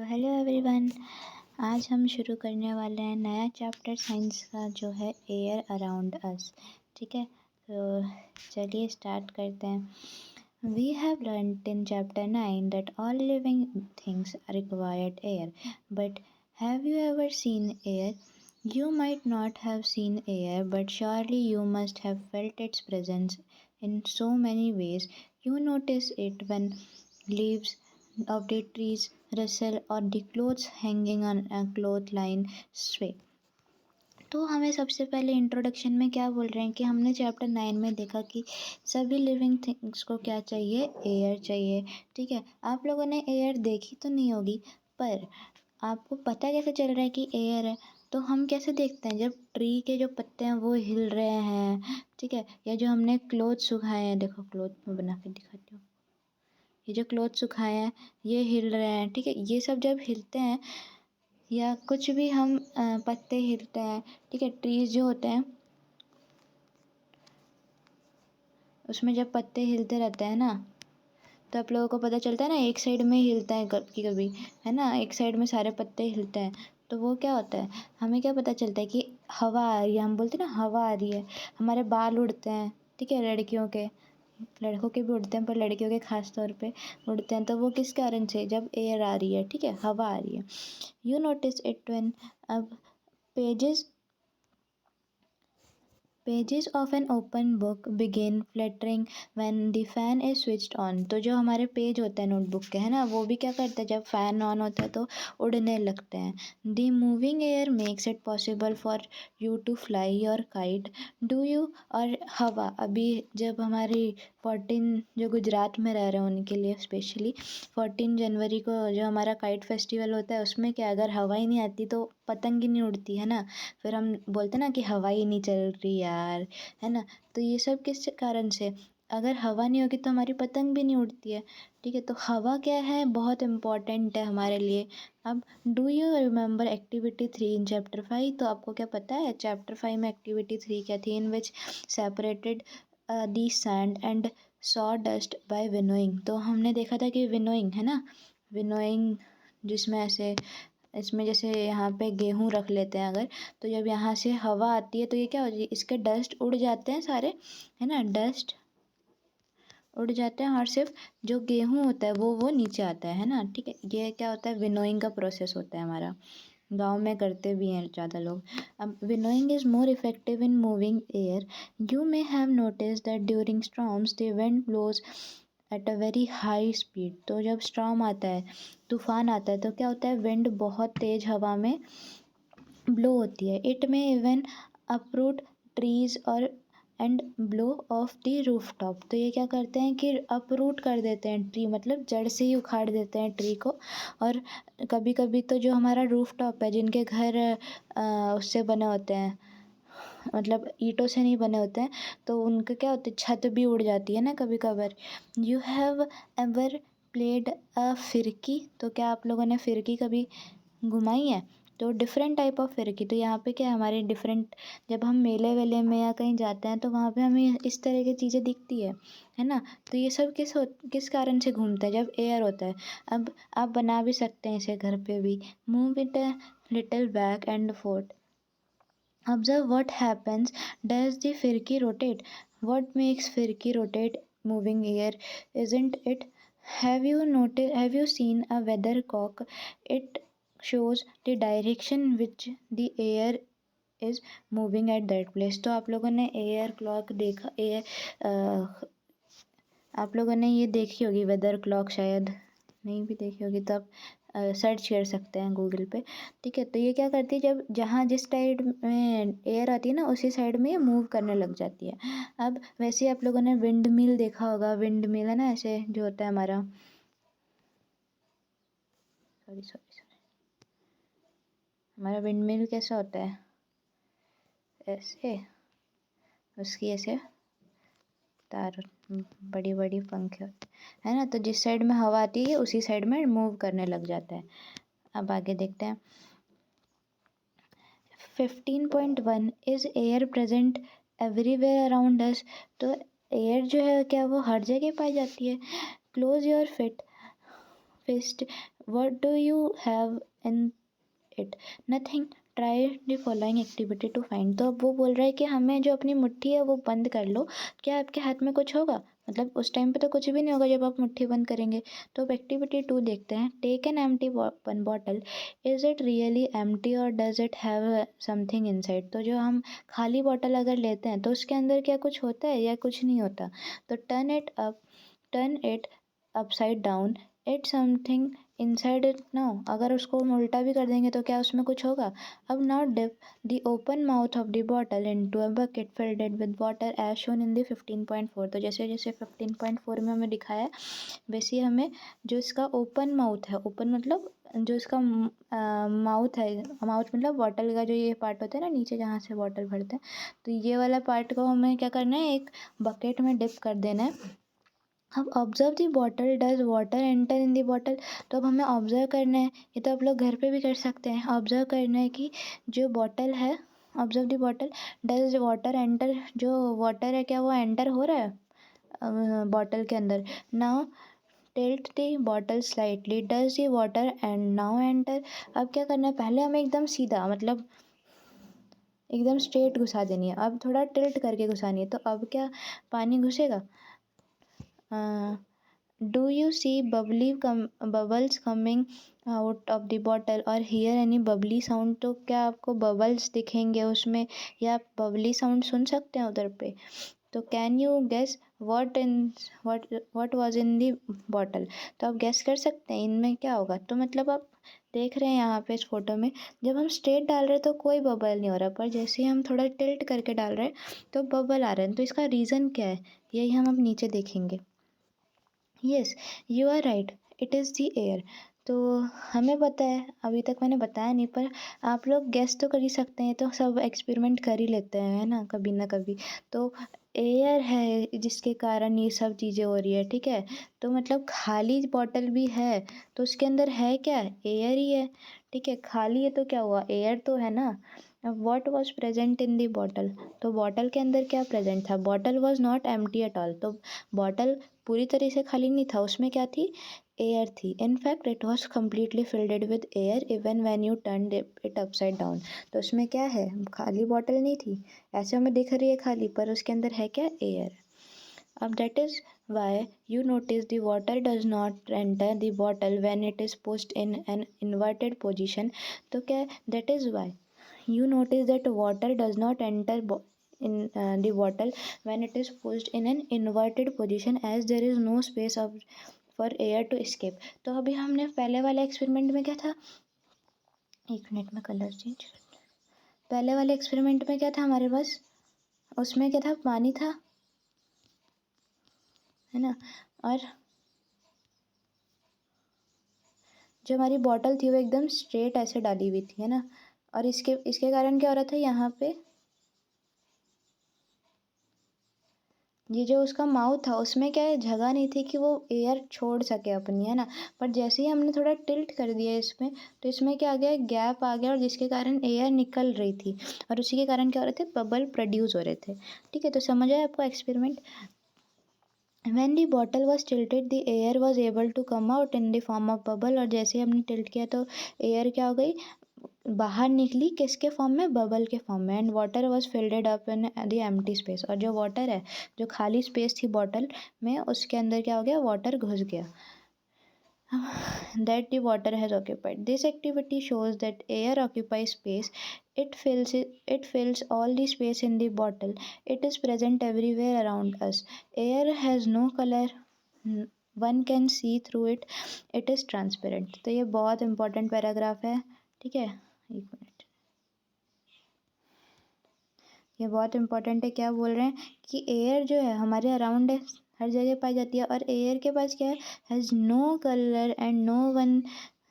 Hello everyone. आज हम शुरू करने वाले हैं नया चैप्टर साइंस का जो है एयर अराउंड अस। ठीक है, तो चलिए स्टार्ट करते हैं। We have learned in chapter 9 that all living things required air, but have you ever seen air? You might not have seen air, but surely you must have felt its presence in so many ways. You notice it when leaves of the trees rustle or the clothes hanging on a clothesline sway. तो हमें सबसे पहले introduction में क्या बोल रहे हैं कि हमने चैप्टर 9 में देखा कि सभी लिविंग थिंग्स को क्या चाहिए, एयर चाहिए। ठीक है, आप लोगों ने एयर देखी तो नहीं होगी, पर आपको पता कैसे चल रहा है कि एयर है? तो हम कैसे देखते हैं, जब ट्री के जो पत्ते हैं वो हिल रहे हैं, ठीक है, या जो हमने क्लोथ सुखाए हैं, देखो क्लोथ में बना के दिखाती हूँ, ये जो क्लोथ सुखाए हैं ये हिल रहे हैं। ठीक है, ये सब जब हिलते हैं या कुछ भी हम पत्ते हिलते हैं, ठीक है, ट्रीज जो होते हैं उसमें जब पत्ते हिलते रहते हैं ना, तो आप लोगों को पता चलता है ना, एक साइड में हिलता है कभी कभी, है ना, एक साइड में सारे पत्ते हिलते हैं। तो वो क्या होता है, हमें क्या पता चलता है कि हवा आ रही है। हम बोलते हैं ना हवा आ रही है, हमारे बाल उड़ते हैं, ठीक है, लड़कियों के, लड़कों के भी उड़ते हैं पर लड़कियों के खास तौर पे उड़ते हैं। तो वो किस कारण से, जब एयर आ रही है, ठीक है, हवा आ रही है। यू नोटिस इट व्हेन अब pages pages of an open book begin fluttering when the fan is switched on. तो जो हमारे पेज होते हैं नोटबुक के, है ना, वो भी क्या करते हैं, जब फ़ैन ऑन होता है तो उड़ने लगते हैं। The moving air makes it possible for you to fly your kite. Do you और हवा, अभी जब हमारी 14 जो गुजरात में रह रहे हैं उनके लिए स्पेशली 14 जनवरी को जो हमारा काइट फेस्टिवल होता है, उसमें क्या, अगर हवा ही नहीं आती तो पतंग ही नहीं उड़ती, है ना। फिर हम बोलते ना कि हवा ही नहीं चल रही यार, है ना। तो ये सब किस कारण से, अगर हवा नहीं होगी तो हमारी पतंग भी नहीं उड़ती है। ठीक है, तो हवा क्या है, बहुत इम्पॉर्टेंट है हमारे लिए। अब do you remember activity 3 in chapter 5? तो आपको क्या पता है चैप्टर 5 में एक्टिविटी 3 क्या थी? In which separated the sand and sawdust by winnowing. तो हमने देखा था कि विनोइंग, है ना, विनोइंग जिसमें ऐसे, इसमें जैसे यहाँ पे गेहूँ रख लेते हैं अगर, तो जब यहाँ से हवा आती है तो ये क्या होती है, इसके डस्ट उड़ जाते हैं सारे, है ना, डस्ट उड़ जाते हैं और सिर्फ जो गेहूँ होता है वो नीचे आता है ना। ठीक है, ये क्या होता है, विनोइंग का प्रोसेस होता है हमारा, गांव में करते भी हैं ज़्यादा लोग। अब winnowing is more effective in moving air. You may have notice that during storms the wind blows at a very high speed. तो जब स्टॉर्म आता है, तूफान आता है, तो क्या होता है, विंड बहुत तेज़ हवा में ब्लो होती है। इट में इवन अप्रूट ट्रीज और and blow of the roof top. तो ये क्या करते हैं कि अप्रूट कर देते हैं ट्री, मतलब जड़ से ही उखाड़ देते हैं ट्री को। और कभी कभी तो जो हमारा रूफ टॉप है, जिनके घर उससे बने होते हैं, मतलब ईंटों से नहीं बने होते हैं, तो उनका क्या होता है, छत भी उड़ जाती है ना कभी कभार। You have ever played a फिरकी? तो क्या आप लोगों ने फिरकी कभी घुमाई है? तो डिफरेंट टाइप ऑफ फिरकी, तो यहाँ पे क्या है, हमारे डिफरेंट, जब हम मेले वेले में या कहीं जाते हैं तो वहाँ पे हमें इस तरह की चीज़ें दिखती है ना। तो ये सब किस कारण से घूमता है, जब एयर होता है। अब आप बना भी सकते हैं इसे घर पे भी। Move it a little back and fourth, observe what happens. Does the firky rotate? What makes firky rotate? Moving air, isn't it? Have you seen a weathercock? It shows the direction which the air is moving at that place. तो आप लोगों ने air clock देखा, आप लोगों ने ये देखी होगी वेदर क्लॉक, शायद नहीं भी देखी होगी, तो आप सर्च कर सकते हैं गूगल पे। ठीक है, तो ये क्या करती है, जब जहाँ जिस साइड में एयर आती है ना उसी साइड में ये मूव करने लग जाती है। अब वैसे आप लोगों ने विंड मिल देखा होगा, विंड मिल है ना, ऐसे जो होता है हमारा, सॉरी सॉरी सॉरी, हमारा विंड मिल कैसा होता है, ऐसे, उसकी ऐसे तार, बड़ी बड़ी पंखे होते है ना, तो जिस साइड में हवा आती है उसी साइड में मूव करने लग जाता है। अब आगे देखते हैं। 15.1 is air present everywhere around us. तो एयर जो है क्या वो हर जगह पाई जाती है। Close your fist What do you have in it? Nothing. Try the following activity to find. तो अब वो बोल रहा है कि हमें जो अपनी मुट्ठी है वो बंद कर लो, क्या आपके हाथ में कुछ होगा? मतलब उस टाइम पे तो कुछ भी नहीं होगा जब आप मुट्ठी बंद करेंगे। तो अब एक्टिविटी 2 देखते हैं। Take an empty one bottle, is it really empty और does it have something inside? तो जो हम खाली बॉटल अगर लेते हैं तो उसके अंदर क्या कुछ होता है या कुछ नहीं होता? तो turn it upside down, it something inside it now. अगर उसको हम उल्टा भी कर देंगे तो क्या उसमें कुछ होगा? अब now dip the open mouth of the bottle into a bucket filled with water as shown in the 15.4। तो जैसे जैसे 15.4 में हमें दिखाया है वैसे ही हमें जो इसका ओपन माउथ है, ओपन मतलब जो इसका माउथ है, माउथ मतलब बॉटल का जो ये पार्ट होता है ना नीचे जहाँ से बॉटल भरते हैं, तो ये वाला पार्ट को हमें क्या करना है, एक बकेट में डिप कर देना है। अब observe the bottle, does water enter in the bottle? तो अब हमें ऑब्जर्व करना है, ये तो आप लोग घर पे भी कर सकते हैं। ऑब्जर्व करना है कि जो बॉटल है, observe the bottle, does water enter, जो वाटर है क्या वो एंटर हो रहा है बॉटल के अंदर? Now tilt the bottle slightly, does the water and now enter? अब क्या करना है, पहले हमें एकदम सीधा मतलब एकदम स्ट्रेट घुसा देनी है, अब थोड़ा टिल्ट करके घुसानी है। तो अब क्या पानी घुसेगा? Do you see bubbles coming out of the bottle और हियर एनी बबली साउंड? तो क्या आपको बबल्स दिखेंगे उसमें या आप बबली साउंड सुन सकते हैं उधर पे? तो can you guess what was in the bottle? तो आप गेस कर सकते हैं इनमें क्या होगा। तो मतलब आप देख रहे हैं यहाँ पे इस फोटो में जब हम स्ट्रेट डाल रहे हैं तो कोई बबल नहीं हो रहा, पर जैसे ही हम थोड़ा टिल्ट करके डाल रहे हैं तो बबल आ रहे हैं। तो इसका रीज़न क्या है, यही हम अब नीचे देखेंगे। Yes, you are right, it is the air. तो हमें पता है, अभी तक मैंने बताया नहीं, पर आप लोग गेस तो कर ही सकते हैं, तो सब एक्सपेरिमेंट कर ही लेते हैं है ना कभी। तो एयर है जिसके कारण ये सब चीज़ें हो रही है, ठीक है। तो मतलब खाली बॉटल भी है तो उसके अंदर है क्या, एयर ही है, ठीक है। खाली है तो क्या हुआ, एयर तो है ना। अब what was present in the bottle? तो बॉटल के अंदर क्या प्रेजेंट था? Bottle was not empty at all. तो बॉटल पूरी तरह से खाली नहीं था, उसमें क्या थी, एयर थी। In fact it was completely filled with air even when U turn it upside down. तो उसमें क्या है, खाली बॉटल नहीं थी, ऐसे हमें दिख रही है खाली, पर उसके अंदर है क्या, एयर। अब that is why you notice the water does not enter the bottle when it is pushed in an inverted position. तो क्या, that is why you notice that water does not enter in the bottle when it is pushed in an inverted position as there is no space for air to escape। तो अभी हमने पहले वाले experiment में क्या था, एक minute में कलर चेंज, पहले वाले एक्सपेरिमेंट में क्या था हमारे पास, उसमें क्या था, पानी था, है ना। और जो हमारी बॉटल थी वो एकदम स्ट्रेट ऐसे डाली हुई थी, है ना। और इसके इसके कारण क्या हो रहा था, यहाँ पे ये जो उसका माउथ था उसमें क्या है, जगह नहीं थी कि वो एयर छोड़ सके अपनी, है ना। पर जैसे ही हमने थोड़ा टिल्ट कर दिया इसमें, तो इसमें क्या आ गया, गैप आ गया, और जिसके कारण एयर निकल रही थी, और उसी के कारण क्या हो रहे थे, बबल प्रोड्यूस हो रहे थे। ठीक है, तो समझ आया आपको experiment. When the bottle was tilted, the air was able to come out in the form of bubble। और जैसे ही हमने टिल्ट किया तो एयर क्या हो गई, बाहर निकली, किसके फॉर्म में, बबल के फॉर्म में। And water was filled up in the empty space. और जो वाटर है, जो खाली स्पेस थी बॉटल में, उसके अंदर क्या हो गया, वाटर घुस गया। that the water has occupied. This activity shows that air occupies space. It fills all the space in the bottle. It is present everywhere around us. Air has no color. One can see through it. It is transparent। तो ये बहुत important paragraph है, ठीक है। एक minute, ये बहुत important है। क्या बोल रहे हैं कि एयर जो है हमारे अराउंड है, हर जगह पाई जाती है, और एयर के पास क्या है, has no colour and no one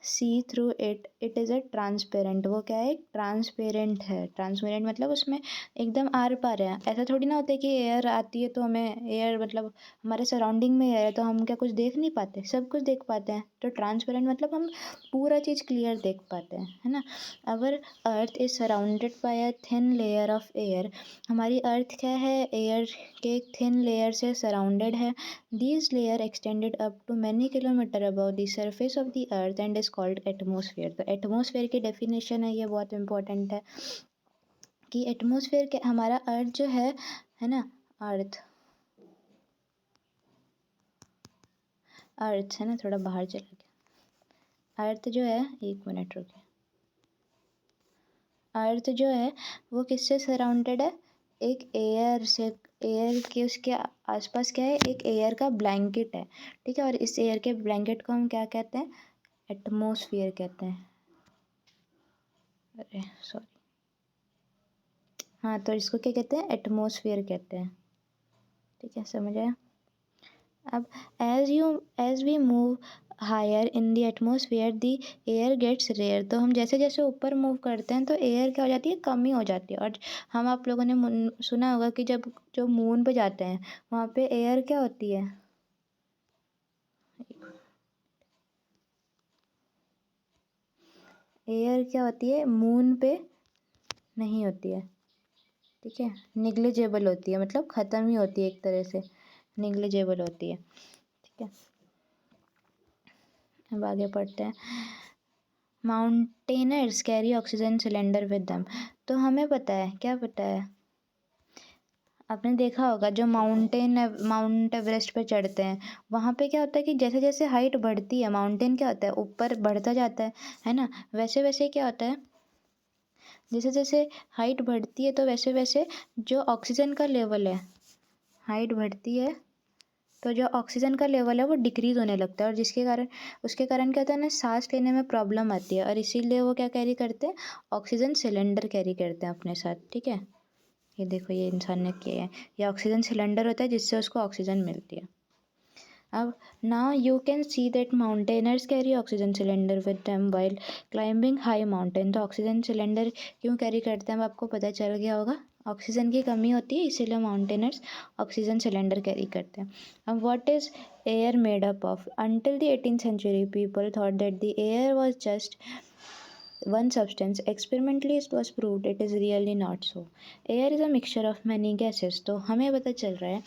see through it is a transparent. वो क्या है, ट्रांसपेरेंट है। ट्रांसपेरेंट मतलब उसमें एकदम आर पार है। ऐसा थोड़ी ना होता है कि एयर आती है तो हमें एयर मतलब हमारे सराउंडिंग में एयर है तो हम क्या कुछ देख नहीं पाते, सब कुछ देख पाते हैं। तो ट्रांसपेरेंट मतलब हम पूरा चीज़ क्लियर देख पाते हैं, है ना। Our earth is surrounded by a thin layer of air. हमारी अर्थ क्या है, एयर के एक थिन लेयर से सराउंडेड है। These layer extended up to many kilometer above the surface of the earth and is called atmosphere। तो atmosphere की definition है, ये बहुत इंपॉर्टेंट है कि एटमोसफेयर के हमारा अर्थ जो है ना, अर्थ अर्थ है ना, थोड़ा बाहर चला गया। अर्थ जो है, एक मिनट रुकिए। अर्थ जो है वो किससे सराउंडेड है, एक एयर से। एयर के उसके आसपास क्या है, एक एयर का ब्लैंकेट है, ठीक है। और इस एयर के ब्लैंकेट को हम क्या कहते हैं, एटमॉस्फेयर कहते हैं। अरे सॉरी, हाँ, तो इसको क्या कहते हैं, एटमॉस्फेयर कहते हैं, ठीक है, समझ आया। अब as we move higher in the atmosphere the air gets rare. तो हम जैसे जैसे ऊपर मूव करते हैं तो एयर क्या हो जाती है, कमी हो जाती है। और हम आप लोगों ने सुना होगा कि जब जो मून पे जाते हैं वहाँ पे एयर क्या होती है, एयर क्या होती है, मून पे नहीं होती है, ठीक है, निग्लिजेबल होती है, मतलब ख़त्म ही होती है, एक तरह से निग्लिजेबल होती है, ठीक है। अब आगे पढ़ते हैं। Mountaineers carry oxygen cylinder with them. तो हमें पता है, क्या पता है, आपने देखा होगा जो माउंट एवरेस्ट पे चढ़ते हैं वहाँ पे क्या होता है कि जैसे जैसे हाइट बढ़ती है, माउंटेन क्या होता है, ऊपर बढ़ता जाता है ना। वैसे वैसे क्या होता है, जैसे जैसे हाइट बढ़ती है तो वैसे वैसे जो ऑक्सीजन का लेवल है, हाइट बढ़ती है तो जो ऑक्सीजन का लेवल है वो डिक्रीज़ होने लगता है। और जिसके कारण उसके कारण क्या होता है ना, सांस लेने में प्रॉब्लम आती है। और इसीलिए वो क्या कैरी करते हैं, ऑक्सीजन सिलेंडर कैरी करते हैं अपने साथ, ठीक है। ये देखो, ये इंसान ने किया है, ये ऑक्सीजन सिलेंडर होता है जिससे उसको ऑक्सीजन मिलती है। अब now you can see that mountaineers carry oxygen cylinder with them while climbing high mountain. तो ऑक्सीजन सिलेंडर क्यों कैरी करते हैं, अब आपको पता चल गया होगा, ऑक्सीजन की कमी होती है इसीलिए माउंटेनर्स ऑक्सीजन सिलेंडर कैरी करते हैं। अब what is air made up of. Until the 18th century people thought that the air was just one substance. Experimentally it was proved it is really not so. Air is a mixture of many gases। तो हमें पता चल रहा है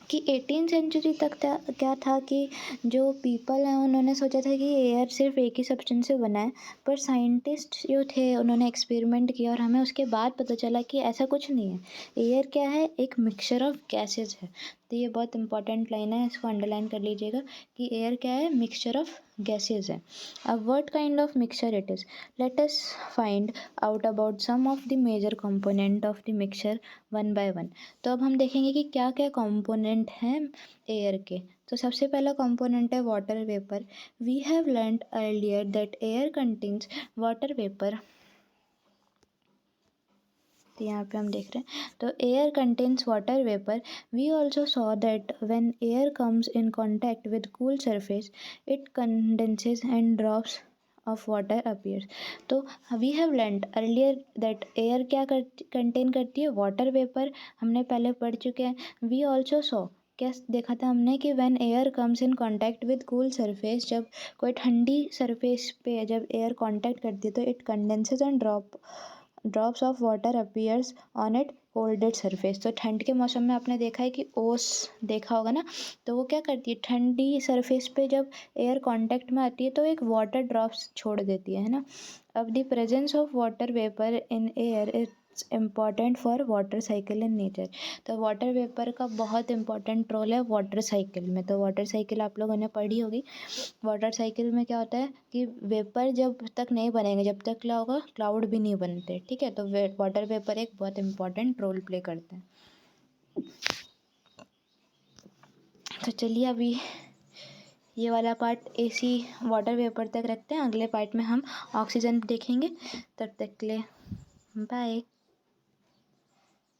कि 18th century तक क्या था कि जो पीपल हैं उन्होंने सोचा था कि एयर सिर्फ एक ही सब्सटेंस से बना है। पर साइंटिस्ट जो थे उन्होंने एक्सपेरिमेंट किया और हमें उसके बाद पता चला कि ऐसा कुछ नहीं है। एयर क्या है, एक मिक्सचर ऑफ गैसेज है। तो ये बहुत इंपॉर्टेंट लाइन है, इसको अंडरलाइन कर लीजिएगा कि एयर क्या है, मिक्सचर ऑफ गैसेज है। अब what kind of mixture it is, let us find out about some of the major component of the mixture one by one. तो अब हम देखेंगे कि क्या क्या कंपोनेंट हैं एयर के। तो सबसे पहला कंपोनेंट है water vapour. We have learned earlier that air contains water vapour. तो यहाँ पे हम देख रहे हैं, तो air contains water vapour. We also saw that when air comes in contact with cool surface it condenses and drops of water appears. तो we have learned earlier that air क्या कंटेन करती है, वाटर वेपर, हमने पहले पढ़ चुके हैं। We also saw, क्या देखा था हमने कि when air comes in contact with cool surface, जब कोई ठंडी सरफेस पे जब एयर कांटेक्ट करती है तो it condenses and drops of water appears on it कोल्डेड surface. तो ठंड के मौसम में आपने देखा है कि ओस देखा होगा ना, तो वो क्या करती है, ठंडी सरफेस पे जब एयर कांटेक्ट में आती है तो एक वाटर ड्रॉप्स छोड़ देती है ना। अब the presence of water vapour in air it's important for water cycle in nature. तो वाटर वेपर का बहुत इंपॉर्टेंट रोल है वाटर साइकिल में। तो वाटर साइकिल आप लोगों ने पढ़ी होगी। वाटर साइकिल में क्या होता है कि वेपर जब तक नहीं बनेंगे, जब तक क्या होगा, क्लाउड भी नहीं बनते, ठीक है। तो वाटर वेपर एक बहुत इंपॉर्टेंट रोल प्ले करते हैं। तो चलिए अभी ये वाला पार्ट एसी वाटर वेपर तक रखते हैं, अगले पार्ट में हम ऑक्सीजन देखेंगे। तब तक के लिए बाय।